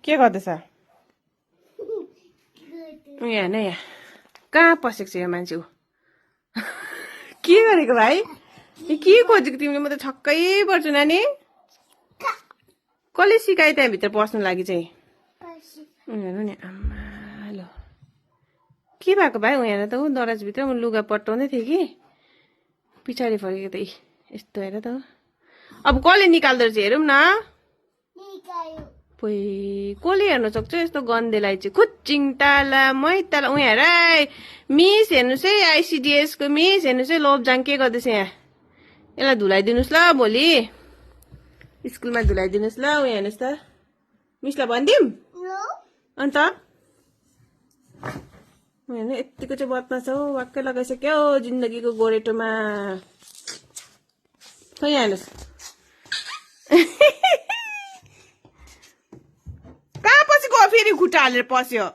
के गर्दैछ यहाँ नै यहाँ कहाँ पसेको छ यो मान्छे ऊ के गरेको भाइ के खोजेको तिमीले? म त छक्कै पर्छु नानी। कसले सिकायो त्यहाँभित्र पस्नु लागि चाहिँ? हेर्नु नि आमा ल के भएको भाइ? हेर त ऊ दराजभित्र म लुगा पट्याउँदै थिएँ कि पछाडि फर्केको त यस्तो हेर त। अब कसले निकाल्दो रहेछ हेरौँ न। पोइ कसले हेर्न सक्छ यस्तो गन्देलाई चाहिँ? खुच्चिङ ताला मै ताला। उ हेर मिस हेर्नुहोस् है, आइसिडिएस को मिस हेर्नुहोस् है, लोभजाङ के गर्दैछ यहाँ? यसलाई धुलाइदिनुहोस् ल, भोलि स्कुलमा धुलाइदिनुहोस् ल। उ हेर्नुहोस् त, मिसलाई भनिदिउँ अन्त? हेर्नु यतिको चाहिँ बदमास हौ, वाक्कै लगाइसक्यो जिन्दगीको गोरेटोमा। खै यहाँ हेर्नुहोस् कहाँ पसेको? फेरि खुट्टा हालेर पस्यो।